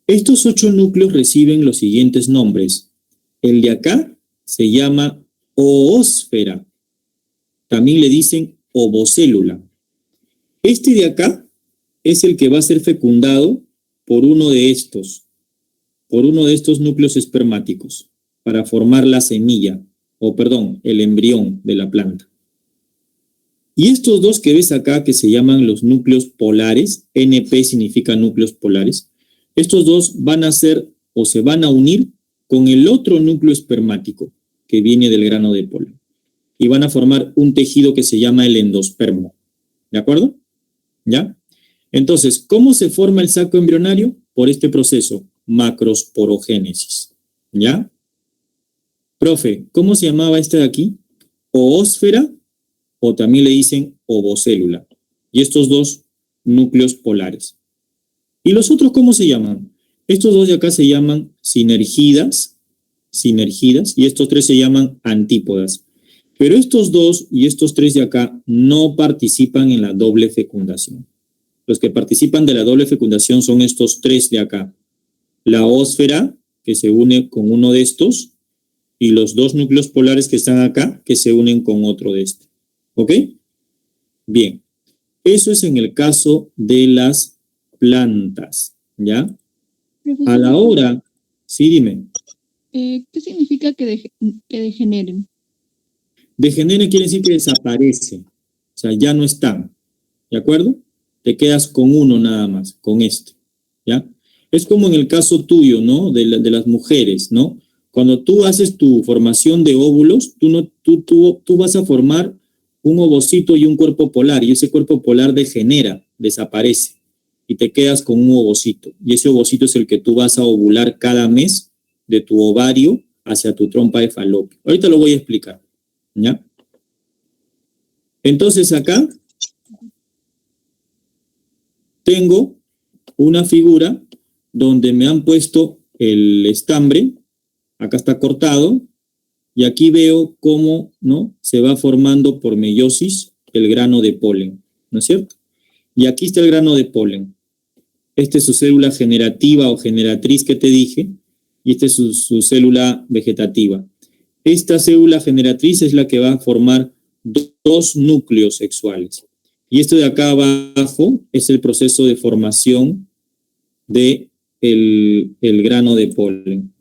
Estos 8 núcleos reciben los siguientes nombres. El de acá se llama oósfera. También le dicen ovocélula. Este de acá es el que va a ser fecundado por uno de estos núcleos espermáticos para formar la semilla, el embrión de la planta. Y estos 2 que ves acá, que se llaman los núcleos polares, NP significa núcleos polares, estos 2 van a ser o se van a unir con el otro núcleo espermático que viene del grano de polen y van a formar un tejido que se llama el endospermo. ¿De acuerdo? ¿Ya? Entonces, ¿cómo se forma el saco embrionario? Por este proceso, macrosporogénesis. ¿Ya? Profe, ¿cómo se llamaba este de aquí? Oósfera, o también le dicen ovocélula. Y estos 2 núcleos polares. ¿Y los otros cómo se llaman? Estos 2 de acá se llaman sinergidas, y estos 3 se llaman antípodas. Pero estos 2 y estos 3 de acá no participan en la doble fecundación. Los que participan de la doble fecundación son estos 3 de acá. La ósfera, que se une con uno de estos, y los 2 núcleos polares que están acá, que se unen con otro de este. ¿Ok? Bien. Eso es en el caso de las plantas, ¿ya? Profesor, A la hora... Sí, dime. ¿qué significa que degeneren? Degenere quiere decir que desaparece. O sea, ya no están. ¿De acuerdo? Te quedas con uno nada más, con este. ¿Ya? Es como en el caso tuyo, ¿no? De las mujeres, ¿no? Cuando tú haces tu formación de óvulos, tú vas a formar un ovocito y un cuerpo polar, y ese cuerpo polar degenera, desaparece, y te quedas con un ovocito. Y ese ovocito es el que tú vas a ovular cada mes de tu ovario hacia tu trompa de falopio. Ahorita lo voy a explicar, ¿ya? Entonces acá tengo una figura donde me han puesto el estambre, acá está cortado, y aquí veo cómo, ¿no?, se va formando por meiosis el grano de polen, ¿no es cierto? Y aquí está el grano de polen. Esta es su célula generativa o generatriz que te dije, y esta es su célula vegetativa. Esta célula generatriz es la que va a formar dos núcleos sexuales. Y esto de acá abajo es el proceso de formación de el grano de polen.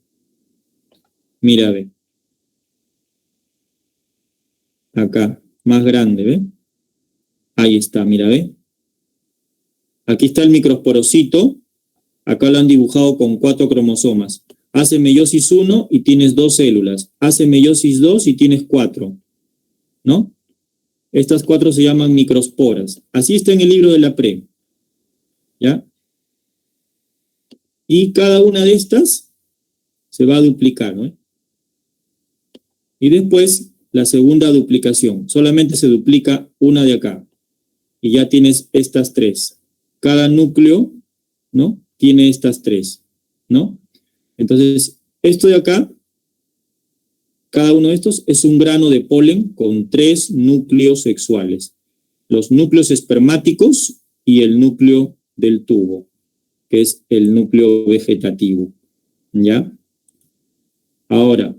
Mira, ve. Acá, más grande, ¿ve? Ahí está, mira, ¿ve? Aquí está el microsporocito. Acá lo han dibujado con 4 cromosomas. Hace meiosis 1 y tienes 2 células. Hace meiosis 2 y tienes 4, ¿no? Estas 4 se llaman microsporas. Así está en el libro de la PRE, ¿ya? Y cada una de estas se va a duplicar, ¿no? Y después la segunda duplicación. Solamente se duplica una de acá. Y ya tienes estas 3. Cada núcleo, ¿no?, tiene estas 3, ¿no? Entonces, esto de acá, cada uno de estos es un grano de polen con 3 núcleos sexuales. Los núcleos espermáticos y el núcleo del tubo, que es el núcleo vegetativo, ¿ya? Ahora,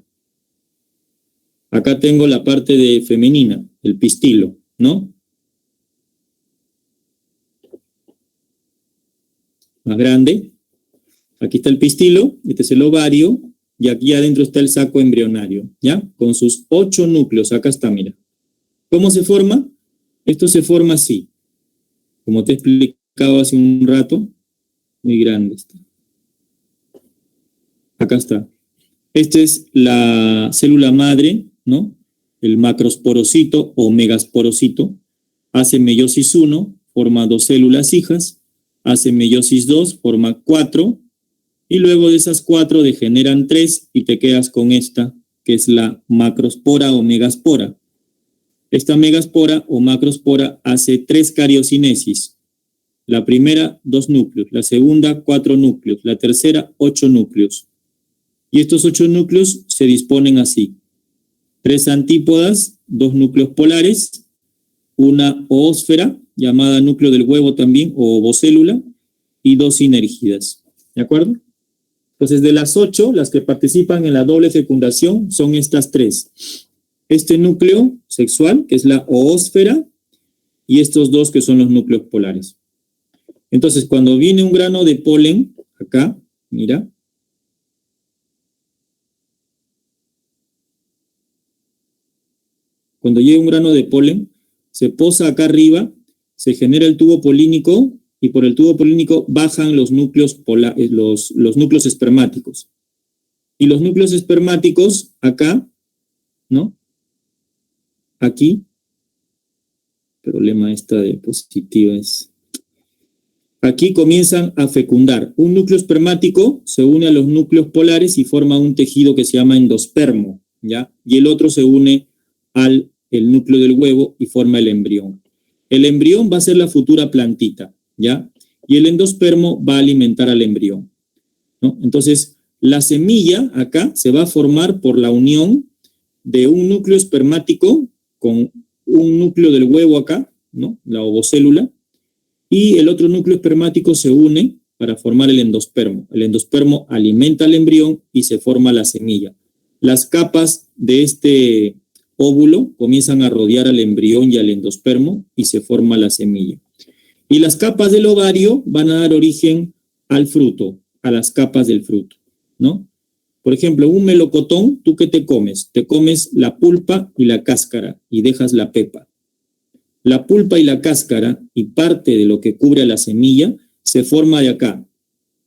acá tengo la parte de femenina, el pistilo, ¿no? Más grande. Aquí está el pistilo, este es el ovario, y aquí adentro está el saco embrionario, ¿ya? Con sus 8 núcleos, acá está, mira. ¿Cómo se forma? Esto se forma así, como te he explicado hace un rato, muy grande está. Acá está. Esta es la célula madre, ¿no? El macrosporocito o megasporocito. Hace meiosis 1, forma 2 células hijas. Hace meiosis 2, forma 4. Y luego de esas 4 degeneran 3 y te quedas con esta, que es la macrospora o megaspora. Esta megaspora o macrospora hace 3 cariocinesis. La primera, 2 núcleos. La segunda, 4 núcleos. La tercera, 8 núcleos. Y estos 8 núcleos se disponen así. 3 antípodas, 2 núcleos polares, una oósfera, llamada núcleo del huevo también, o ovocélula, y 2 sinérgidas. ¿De acuerdo? Entonces, de las 8, las que participan en la doble fecundación son estas 3. Este núcleo sexual, que es la oósfera, y estos 2 que son los núcleos polares. Entonces, cuando viene un grano de polen, acá, mira, cuando llega un grano de polen, se posa acá arriba, se genera el tubo polínico, y por el tubo polínico bajan los núcleos, los núcleos espermáticos. Y los núcleos espermáticos, acá, ¿no? Aquí, el problema esta diapositiva es... Aquí comienzan a fecundar. Un núcleo espermático se une a los núcleos polares y forma un tejido que se llama endospermo, ¿ya? Y el otro se une al núcleo del huevo y forma el embrión. El embrión va a ser la futura plantita, ¿ya? Y el endospermo va a alimentar al embrión, ¿no? Entonces, la semilla acá se va a formar por la unión de un núcleo espermático con un núcleo del huevo acá, ¿no?, la ovocélula, y el otro núcleo espermático se une para formar el endospermo. El endospermo alimenta al embrión y se forma la semilla. Las capas de este óvulo comienzan a rodear al embrión y al endospermo y se forma la semilla. Y las capas del ovario van a dar origen al fruto, a las capas del fruto, ¿no? Por ejemplo, un melocotón, ¿tú qué te comes? Te comes la pulpa y la cáscara y dejas la pepa. La pulpa y la cáscara y parte de lo que cubre a la semilla se forma de acá,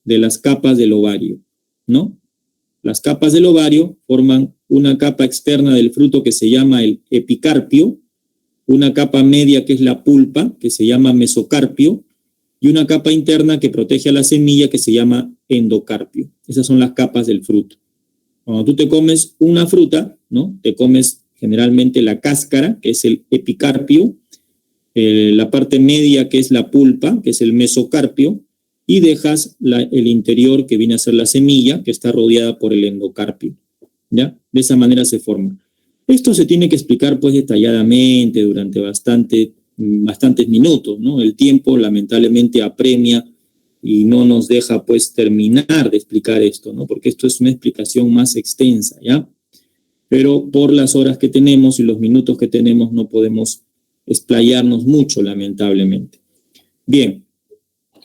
de las capas del ovario, ¿no? Las capas del ovario forman una capa externa del fruto que se llama el epicarpio, una capa media que es la pulpa, que se llama mesocarpio, y una capa interna que protege a la semilla que se llama endocarpio. Esas son las capas del fruto. Cuando tú te comes una fruta, ¿no? Te comes generalmente la cáscara, que es el epicarpio, la parte media, que es la pulpa, que es el mesocarpio, y dejas el interior, que viene a ser la semilla, que está rodeada por el endocarpio, ¿ya? De esa manera se forma. Esto se tiene que explicar, pues, detalladamente durante bastantes minutos, ¿no? El tiempo, lamentablemente, apremia y no nos deja, pues, terminar de explicar esto, ¿no? Porque esto es una explicación más extensa, ¿ya? Pero por las horas que tenemos y los minutos que tenemos no podemos explayarnos mucho, lamentablemente. Bien,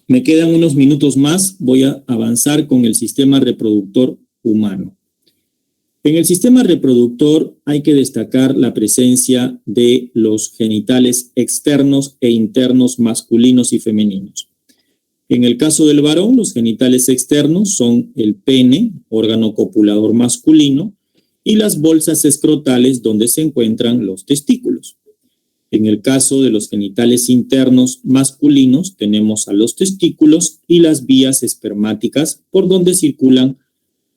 me quedan unos minutos más, voy a avanzar con el sistema reproductor humano. En el sistema reproductor hay que destacar la presencia de los genitales externos e internos masculinos y femeninos. En el caso del varón, los genitales externos son el pene, órgano copulador masculino, y las bolsas escrotales donde se encuentran los testículos. En el caso de los genitales internos masculinos, tenemos a los testículos y las vías espermáticas por donde circulan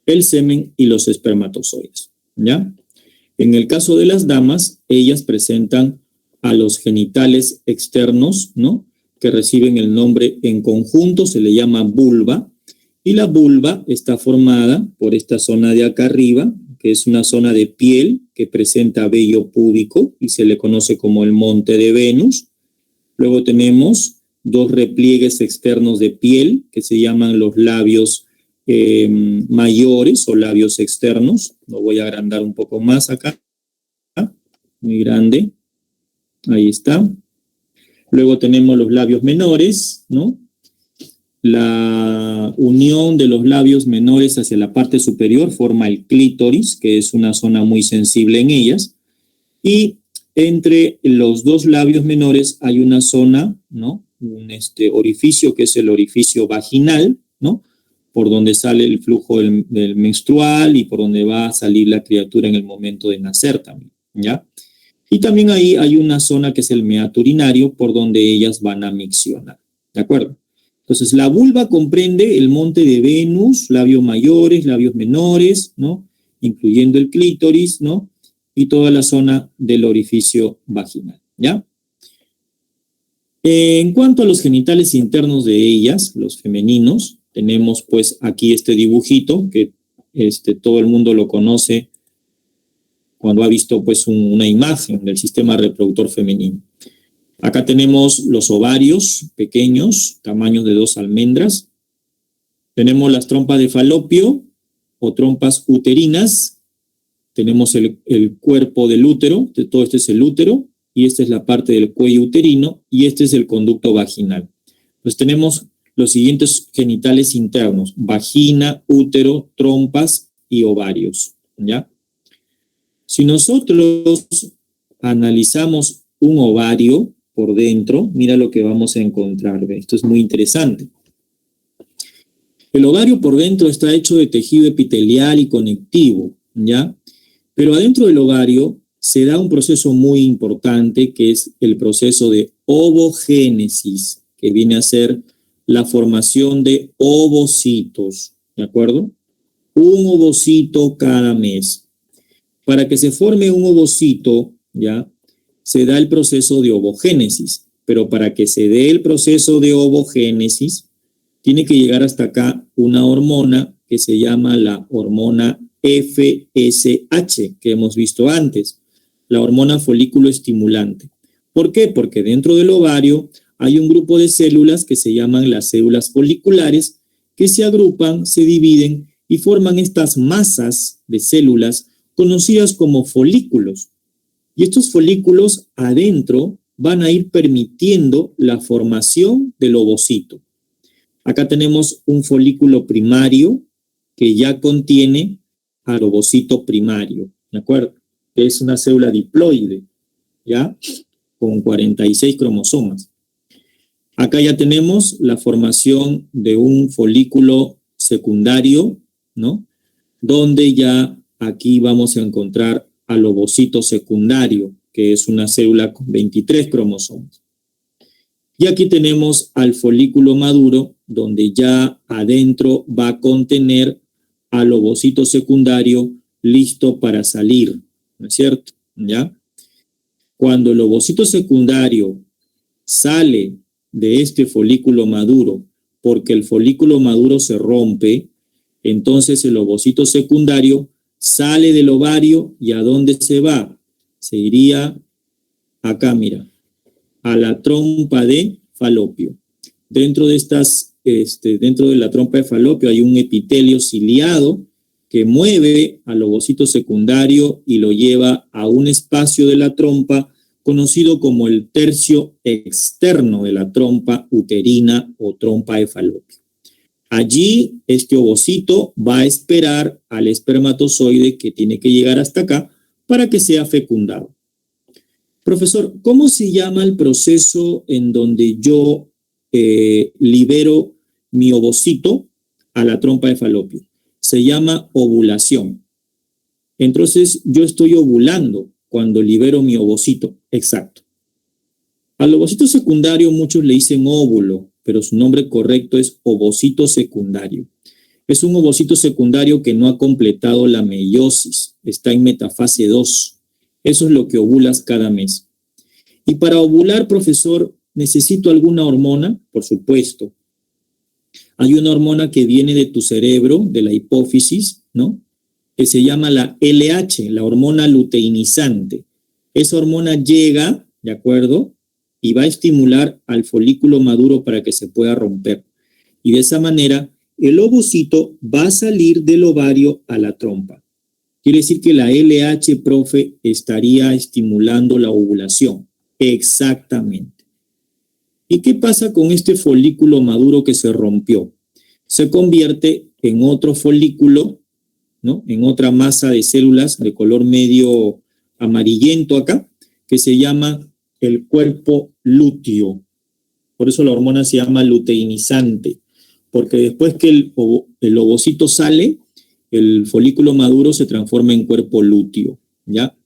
el semen y los espermatozoides, ¿ya? En el caso de las damas, ellas presentan a los genitales externos, ¿no? Que reciben el nombre en conjunto, se le llama vulva, y la vulva está formada por esta zona de acá arriba, que es una zona de piel que presenta vello púbico y se le conoce como el monte de Venus. Luego tenemos dos repliegues externos de piel que se llaman los labios mayores o labios externos. Lo voy a agrandar un poco más acá. Muy grande. Ahí está. Luego tenemos los labios menores, ¿no? La unión de los labios menores hacia la parte superior forma el clítoris, que es una zona muy sensible en ellas. Y entre los dos labios menores hay una zona, ¿no? Un orificio que es el orificio vaginal, ¿no? Por donde sale el flujo del menstrual y por donde va a salir la criatura en el momento de nacer también, ¿ya? Y también ahí hay una zona que es el meato urinario por donde ellas van a miccionar, ¿de acuerdo? Entonces, la vulva comprende el monte de Venus, labios mayores, labios menores, ¿no? Incluyendo el clítoris, ¿no? Y toda la zona del orificio vaginal, ¿ya? En cuanto a los genitales internos de ellas, los femeninos, tenemos pues aquí este dibujito que todo el mundo lo conoce cuando ha visto pues una imagen del sistema reproductor femenino. Acá tenemos los ovarios pequeños, tamaños de 2 almendras. Tenemos las trompas de falopio o trompas uterinas. Tenemos el cuerpo del útero, todo este es el útero, y esta es la parte del cuello uterino, y este es el conducto vaginal. Entonces tenemos los siguientes genitales internos: vagina, útero, trompas y ovarios, ¿ya? Si nosotros analizamos un ovario por dentro, mira lo que vamos a encontrar. ¿Ve? Esto es muy interesante. El ovario por dentro está hecho de tejido epitelial y conectivo, ¿ya? Pero adentro del ovario se da un proceso muy importante que es el proceso de ovogénesis, que viene a ser la formación de ovocitos, ¿de acuerdo? Un ovocito cada mes. Para que se forme un ovocito, ¿ya? Se da el proceso de ovogénesis, pero para que se dé el proceso de ovogénesis, tiene que llegar hasta acá una hormona que se llama la hormona FSH, que hemos visto antes, la hormona folículo estimulante. ¿Por qué? Porque dentro del ovario hay un grupo de células que se llaman las células foliculares, que se agrupan, se dividen y forman estas masas de células conocidas como folículos. Y estos folículos adentro van a ir permitiendo la formación del ovocito. Acá tenemos un folículo primario que ya contiene al ovocito primario, ¿de acuerdo? Que es una célula diploide, ¿ya? Con 46 cromosomas. Acá ya tenemos la formación de un folículo secundario, ¿no? Donde ya aquí vamos a encontrar al ovocito secundario, que es una célula con 23 cromosomas. Y aquí tenemos al folículo maduro, donde ya adentro va a contener al ovocito secundario listo para salir, ¿no es cierto? ¿Ya? Cuando el ovocito secundario sale de este folículo maduro, porque el folículo maduro se rompe, entonces el ovocito secundario sale del ovario y ¿a dónde se va? Se iría acá, mira, a la trompa de falopio. Dentro de dentro de la trompa de falopio hay un epitelio ciliado que mueve al ovocito secundario y lo lleva a un espacio de la trompa conocido como el tercio externo de la trompa uterina o trompa de falopio. Allí este ovocito va a esperar al espermatozoide que tiene que llegar hasta acá para que sea fecundado. Profesor, ¿cómo se llama el proceso en donde yo libero mi ovocito a la trompa de falopio? Se llama ovulación. Entonces, yo estoy ovulando cuando libero mi ovocito. Exacto. Al ovocito secundario muchos le dicen óvulo, pero su nombre correcto es ovocito secundario. Es un ovocito secundario que no ha completado la meiosis, está en metafase 2. Eso es lo que ovulas cada mes. Y para ovular, profesor, ¿necesito alguna hormona? Por supuesto. Hay una hormona que viene de tu cerebro, de la hipófisis, ¿no? Que se llama la LH, la hormona luteinizante. Esa hormona llega, ¿de acuerdo? Y va a estimular al folículo maduro para que se pueda romper. Y de esa manera, el ovocito va a salir del ovario a la trompa. Quiere decir que la LH, profe, estaría estimulando la ovulación. Exactamente. ¿Y qué pasa con este folículo maduro que se rompió? Se convierte en otro folículo, ¿no? En otra masa de células de color medio amarillento acá, que se llama el cuerpo lúteo. Por eso la hormona se llama luteinizante, porque después que el ovocito sale, el folículo maduro se transforma en cuerpo lúteo, ¿ya?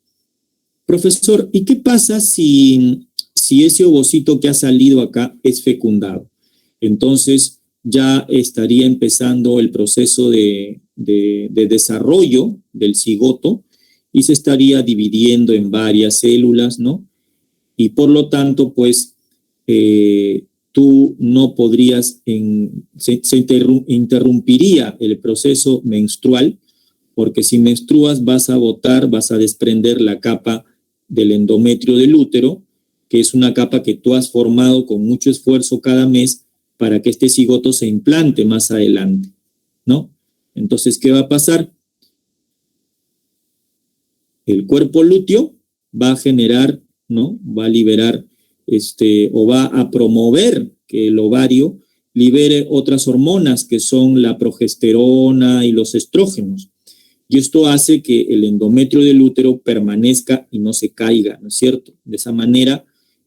Profesor, ¿y qué pasa si ese ovocito que ha salido acá es fecundado? Entonces ya estaría empezando el proceso de desarrollo del cigoto y se estaría dividiendo en varias células, ¿no? Y por lo tanto, pues, tú no podrías, se interrumpiría el proceso menstrual, porque si menstruas vas a botar, vas a desprender la capa del endometrio del útero, que es una capa que tú has formado con mucho esfuerzo cada mes para que este cigoto se implante más adelante, ¿no? Entonces, ¿qué va a pasar? El cuerpo lúteo va a generar, ¿no? Va a liberar, o va a promover que el ovario libere otras hormonas que son la progesterona y los estrógenos. Y esto hace que el endometrio del útero permanezca y no se caiga, ¿no es cierto? De esa manera,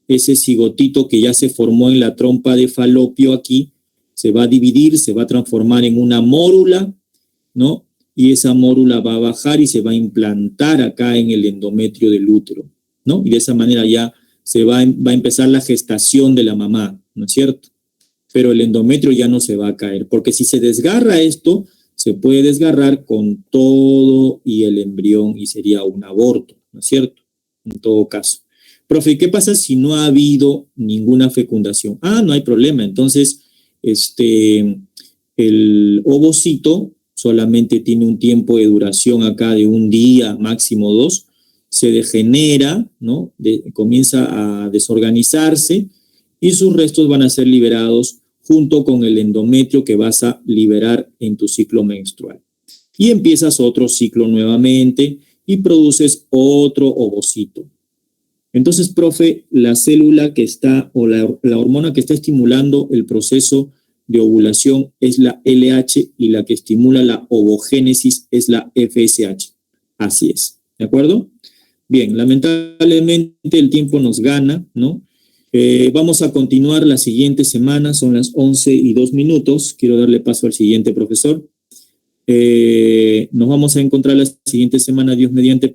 ese cigotito que ya se formó en la trompa de falopio aquí, se va a dividir, se va a transformar en una mórula, ¿no? Y esa mórula va a bajar y se va a implantar acá en el endometrio del útero, ¿no? Y de esa manera ya se va a empezar la gestación de la mamá, ¿no es cierto? Pero el endometrio ya no se va a caer, porque si se desgarra esto, se puede desgarrar con todo y el embrión y sería un aborto, ¿no es cierto? En todo caso. Profe, ¿qué pasa si no ha habido ninguna fecundación? No hay problema. Entonces, el ovocito solamente tiene un tiempo de duración acá de un día, máximo 2, se degenera, ¿no? Comienza a desorganizarse y sus restos van a ser liberados junto con el endometrio que vas a liberar en tu ciclo menstrual. Y empiezas otro ciclo nuevamente y produces otro ovocito. Entonces, profe, la célula que está, o la hormona que está estimulando el proceso de ovulación es la LH y la que estimula la ovogénesis es la FSH. Así es, ¿de acuerdo? Bien, lamentablemente el tiempo nos gana, ¿no? Vamos a continuar la siguiente semana, son las 11:02. Quiero darle paso al siguiente profesor. Nos vamos a encontrar la siguiente semana, Dios mediante.